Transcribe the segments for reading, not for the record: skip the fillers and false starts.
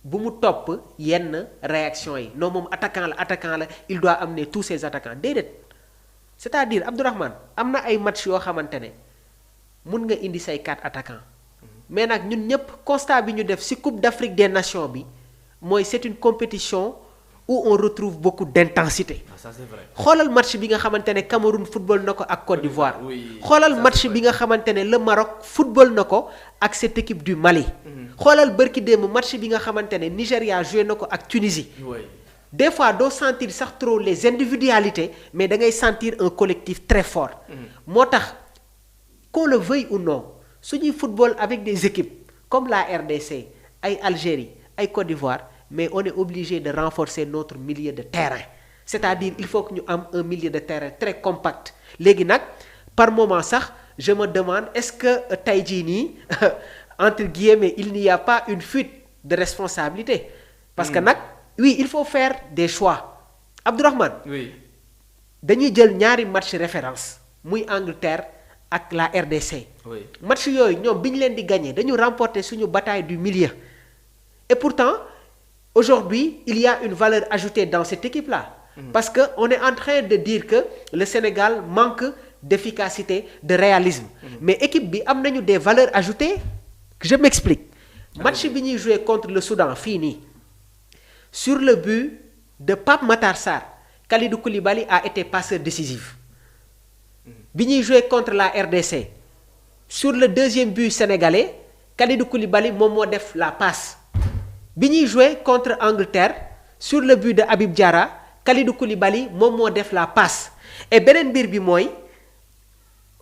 bu mu topp yenn réaction yi non moom attaquant la il doit amener tous ses attaquants déedéet c'est-à-dire Abdourahmane am na ay match yoo xamante ne mun nga indi say 4 attaquants mais nag ñun ñëpp constat bi ñu def ci Coupe d'Afrique des Nations bi mooy c'est une compétition où on retrouve beaucoup d'intensité. Ça c'est vrai. xoolal match bi nga xamante ne Cameroun football na ko ak Côte d'Ivoire. xoolal match bi nga xamante ne le Maroc football na ko ak cette équipe du Mali. xoolal bërki démb match bi nga xamante ne Nigéria joué na ko ak Tunisie. Des fois doo sentir sax trop les individualités mais da ngay sentir un collectif très fort. moo tax qu'on le veuille ou non suñuy football avec des équipes comme la RDC ay Algérie ay Côte d'Ivoire mais on est obligé de renforcer notre milieu de terrain c'est-à-dire il faut que ñu am un milieu de terrain très compact léegi nag par moment sax je me demande est-ce que tey jii nii entre guillemets il n'y a pas une fuite de responsabilité parce que nag oui il faut faire des choix Abdourahmane dañuy jël ñaari match référence muy Angleterre ak la RDC match yooyu ñoom bi ñu leen di gagner dañu remporter suñu bataille du milieu et pourtant aujourd'hui il y a une valeur ajoutée dans cette équipe-là parce que on est en train de dire que le Sénégal manque d'efficacité de réalisme mais équipe bi am nañu des valeurs ajoutées je m'explique match bi ñuy jouer contre le Soudan fii nii sur le but de Pape Matar Sarr Kalidou Koulibaly a été passeur décisif bi ñuy jouer contre la RDC sur le deuxième but sénégalais Kalidou Koulibaly moom moo def la passe bi ñuy jouer contre Angleterre sur le but de Habib Diarra Kalidou Koulibaly moom moo def la passe et beneen mbir bi mooy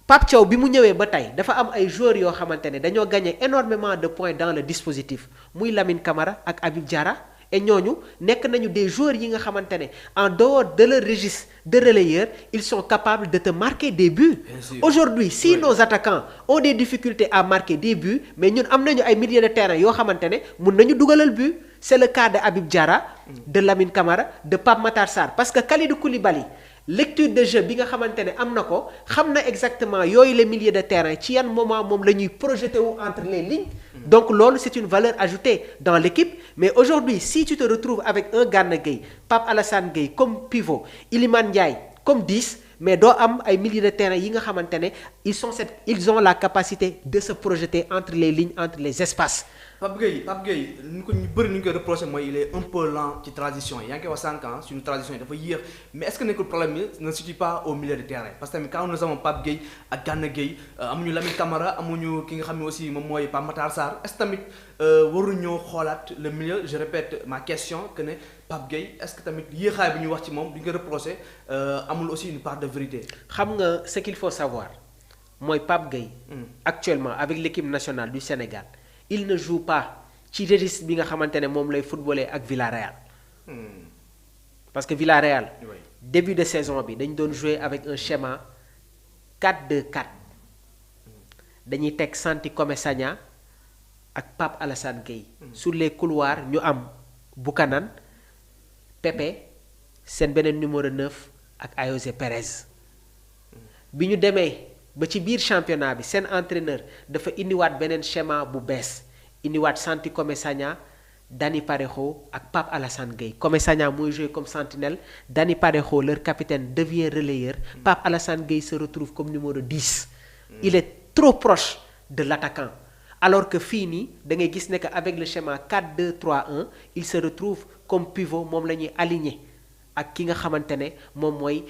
Pape Thiaw bi mu ñëwee ba tey dafa am ay joueurs yoo xamante ne dañoo gagné énormément de points dans le dispositif muy Lamine Camara ak Habib Diarra et ñooñu nekk nañu des joueurs yi nga xamante ne en dehors de leur registre de relayeur ils sont capables de te marquer des buts. Aujourd'hui si nos attaquants ont des difficultés à marquer des buts mais ñun am nañu ay milieux de terrain yoo xamante ne mun nañu dugalal but c'est le cas de Habib Diarra de Lamine Camara de Pape Matar Sarr parce que Kalidou Koulibaly lecture de jeu bi nga xamante ne am na ko xam na exactement yooyu les milieux de terrain ci yan moment moom la ñuy projeté wu entre les lignes donc loolu c'est une valeur ajoutée dans l'équipe mais aujourd'hui si tu te retrouves avec un Gana Gueye Pape Alassane Gueye comme pivot Iliman Ndiaye comme 10 mais doo am ay milieux de terrain yi nga xamante ne ils ont la capacité de se projeter entre les lignes entre les espaces. Pape Gueye ñu bëri ñu koy reproché mooy il est un peu lent ci transition yi yaa ngi koy wax 5 ans suñu transition yi dafa yéex mais est-ce que nekkul problème bi ne se situe pas au milieu de terrain parce que tamit quand nous avons Pape Gueye ak Gana Gueye amuñu Lamine Camara amuñu ki nga xam ne aussi moom mooy Pape Matar Sarr est-ce que tamit waruñoo xoolaat le milieu je répète ma question que ne Pape Gueye est-ce que tamit yéexaay bi ñuy wax ci moom duñ ko reproché amul aussi une part de vérité. xam nga ce qu'il faut savoir mooy Pape Gueye actuellement avec l'équipe nationale du Sénégal il ne joue pas ci registre bi nga xamante ne moom lay footballer ak Villarreal parce que Villarreal début de saison bi dañ doon jouer avec un schéma 4-2-4 dañuy teg Santi Komesania ak Pape Alassane Gueye sur les couloirs ñu am Buchanan Pepe seen beneen numéro 9 ak Ayoze Perez bi ñu demee ba ci biir championnat bi seen entraîneur dafa indiwaat beneen schéma bu bees indiwaat Santi Komesania Dani Parejo ak Pape Alassane Gueye Komesania mooy jouer comme sentinelle Dani Parejo leur capitaine devient relayeur Pape Alassane Gueye se retrouve comme numéro 10 il est trop proche de l'attaquant alors que fii nii da ngay gis ne que avec le schéma 4-2-3-1 il se retrouve comme pivot moom la ñuy aligner ak ki nga xamante ne moom mooy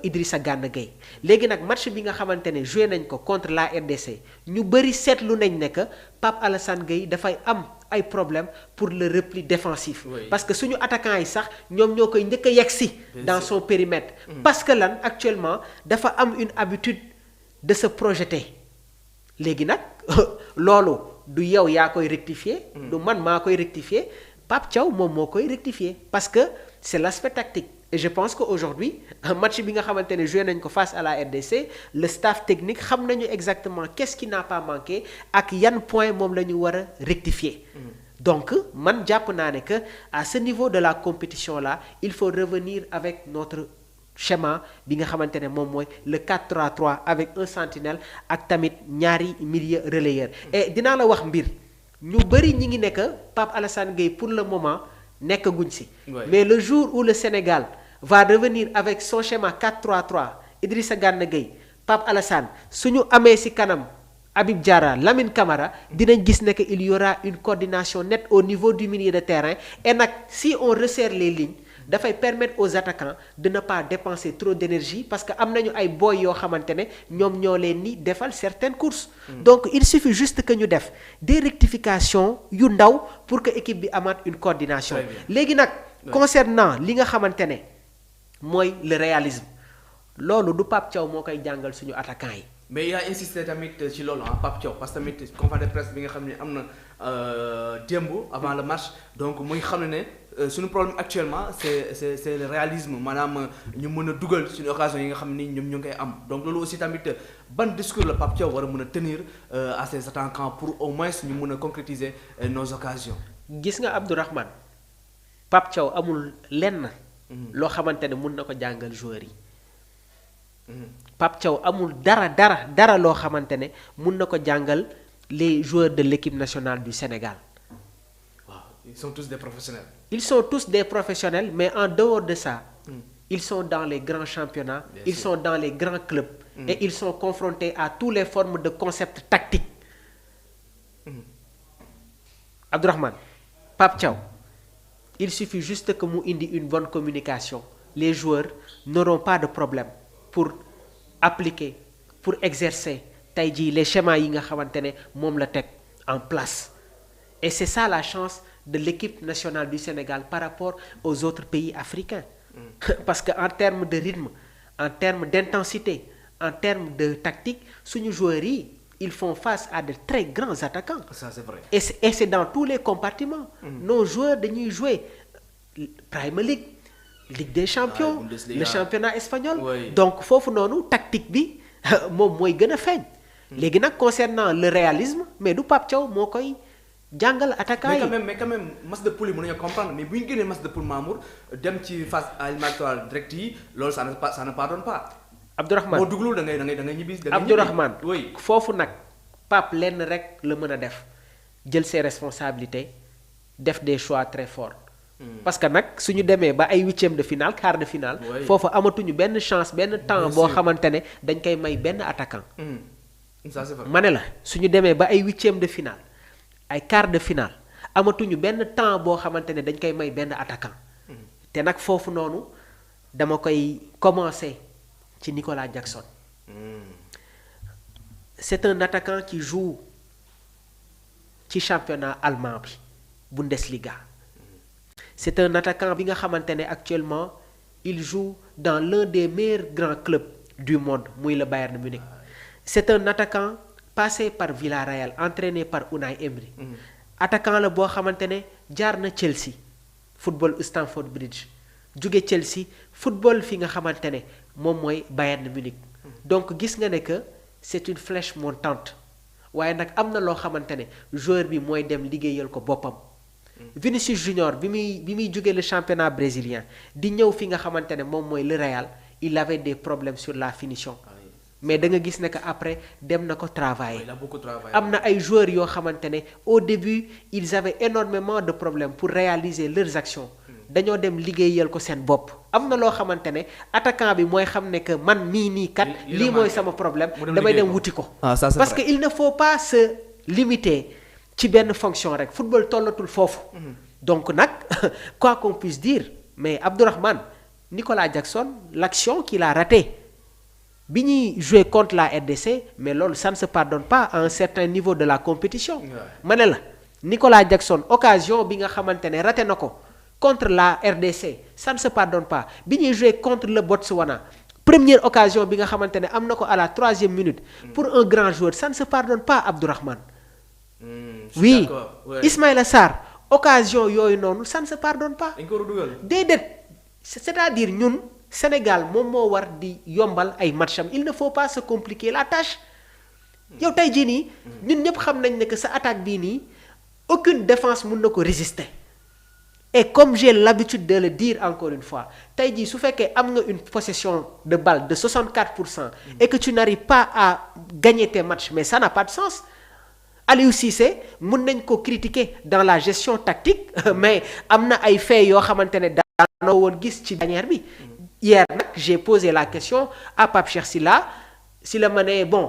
Idrissa Gana Gueye léegi nag match bi nga xamante ne joué nañ ko contre la RDC ñu bëri seetlu nañ ne que Pape Alassane Gueye dafay am ay problème pour le repli défensif parce que suñu attaquant yi sax ñoom ñoo koy njëkk a yegsi dans son périmètre parce que lan actuellement dafa am une habitude de se projeter léegi nag loolu du yow yaa koy rectifier du man maa koy rectifier Pape Thiaw moom moo koy rectifier parce que c'est l'aspect tactique et je pense qu'aujourd'hui un match bi nga xamante ne joué nañ ko face à la RDC le staff technique xam nañu exactement qu'est-ce qui n'a pas manqué ak yan point moom la ñu war a rectifier donc man jàpp naa ne que à ce niveau de la compétition là il faut revenir avec notre schéma bi nga xamante ne moom mooy le 4-3-3 avec un sentinelle ak tamit ñaari milieu relayeur et dinaa la wax mbir ñu bëri ñi ngi nekk Pape Alassane Gueye pour le moment nekkaguñ si. Ouais. Mais le jour où le Sénégal va revenir avec son schéma 4-3-3 Idrissa Gana Gueye Pape Alassane suñu amee si kanam Habib Diarra Lamine Camara dinañ gis ne que il y aura une coordination nette au niveau du milieu de terrain et nag si on resserre les lignes dafay permettre aux attaquants de ne pas dépenser trop d'énergie parce que am nañu ay boy yoo xamante ne ñoom ñoo leen ni defal certaines courses. Donc il suffit juste que ñu def des rectifications yu ndaw pour que équipe bi amaat une coordination. Très bien. Léegi nag concernant li nga xamante ne mooy le réalisme loolu du Pape Thiaw moo koy jàngal suñu attaquants yi. mais il a insisté tamit ci loolu Pape Thiaw parce que tamit conférence de presse bi nga xam ne am na démb avant le match donc muy xam ne suñu problème actuellement c'est le réalisme maanaam ñu mën a dugal suñu occasion yi nga xam ni ñoom ñu ngi koy am donc loolu aussi tamit ban discours la Pape Thiaw war a mën a tenir à ses attaquants pour au moins ñu mën a concrétiser nos occasions. Gis nga Abdourahmane Pape Thiaw amul lenn. loo xamante ne mun na ko jàngal joueurs yi. Pape Thiaw amul dara loo xamante ne mun na ko jàngal les joueurs de l'équipe nationale du Sénégal. waaw ils sont tous des professionnels. Ils sont tous des professionnels mais en dehors de ça. Ils sont dans les grands championnats. Bien ils sûr. sont dans les grands clubs. Et ils sont confrontés à toutes les formes de concepts tactiques. Abdourahmane Pape Thiaw il suffit juste que mu indi une bonne communication les joueurs n'auront pas de problème pour appliquer pour exercer tey jii les schémas yi nga xamante ne moom la teg en place et c'est ça la chance de l'équipe nationale du Sénégal par rapport aux autres pays africains parce que en termes de rythme en termes d'intensité en termes de tactique suñu joueurs yi ils font face à de très grands attaquants. Ça c'est vrai. Et c'est dans tous les compartiments. Nos joueurs dañuy jouer Premier League Ligue des Champions Bundesliga. le championnat espagnol. Oui. Donc foofu noonu tactique bi moom mooy gën a feeñ. Léegi nag concernant le réalisme mais du Pape Thiaw moo koy jàngal attaquant yi. mais quand même match de poule yi mën nañoo comprendre mais bu ñu génnee match de poule Mamour dem ci phase éliminatoire direct yi loolu ça ne pardonne pas. Abdourahmane boo duglul da ngay ñibbi. Abdourahmane oui. foofu nag Pape lenn rek la mën a def jël ses responsabilités def des choix très forts. Parce que nag suñu demee ba ay huitième de finale quart de finale. Oui. foofu amatuñu benn chance benn temps Bien boo sûr. xamante ne dañ koy may benn attaquant. Ça c'est vrai. ma ne la suñu demee ba ay huitième de finale ay quart de finale amatuñu benn temps boo xamante ne dañ koy may benn attaquant. te nag foofu noonu dama koy commencer ci Nicolas Jackson. C'est un attaquant qui joue ci championnat allemand bi Bundesliga. C'est un attaquant bi nga xamante ne actuellement il joue dans l'un des meilleurs grands clubs du monde muy le Bayern Munich. C'est un attaquant passé par Villarreal entraîné par Unai Emery. Attaquant la boo xamante ne jaar na Chelsea football Stamford Bridge jóge Chelsea football fi nga xamante ne moom mooy Bayern Munich. Donc gis nga ne que c'est une flèche montante waaye nag am na loo xamante ne joueur bi mooy dem liggéeyal ko boppam. Vinicius Junior bi muy jóge le championnat brésilien di ñëw fi nga xamante ne moom mooy le Real il avait des problèmes sur la finition. Mais da nga gis ne que après dem na ko travailler. Il a beaucoup travaillé. am na ay joueurs yoo xamante ne au début ils avaient énormément de problèmes pour réaliser leurs actions. dañoo dem liggéeyal ko seen bopp. am na loo xamante ne attaquant bi mooy xam ne que man mii nii kat. lii mooy sama problème damay dem wuti ko. Ça c'est parce vrai. que il ne faut pas se limiter ci benn fonction rek football tollatul foofu. donc nag quoi qu'on puisse dire mais Abdourahmane Nicolas Jackson l'action qu'il a ratée bi ñuy jouer contre la RDC mais loolu ça ne se pardonne pas à un certain niveau de la compétition. ma ne la Nicolas Jackson occasion bi nga xamante ne raté na ko contre la RDC ça ne se pardonne pas bi ñuy jouer contre le Botswana première occasion bi nga xamante ne am na ko à la 3e minute. pour un grand joueur ça ne se pardonne pas Abdourahmane. Oui, ouais. Ismaïla Sarr occasion yooyu noonu ça ne se pardonne pas. dañ ko war a dugal. déedéet c'est-à-dire ñun Sénégal moom moo war di yombal ay matcham il ne faut pas se compliquer la tâche. yow tey jii nii. ñun ñëpp xam nañ ne que sa attaque bii nii aucune défense mun na ko résister. et comme j'ai l'habitude de le dire encore une fois tey jii su fekkee am nga une possession de balle de 64%. et que tu n'arrives pas à gagner tes matchs mais ça n'a pas de sens. Aliou Cissé mun nañ ko critiquer dans la gestion tactique mais am na ay faits yoo xamante ne daanoo woon gis ci dernière bi. Hier nag j'ai posé la question à Pape Cheikh Sylla ma ne bon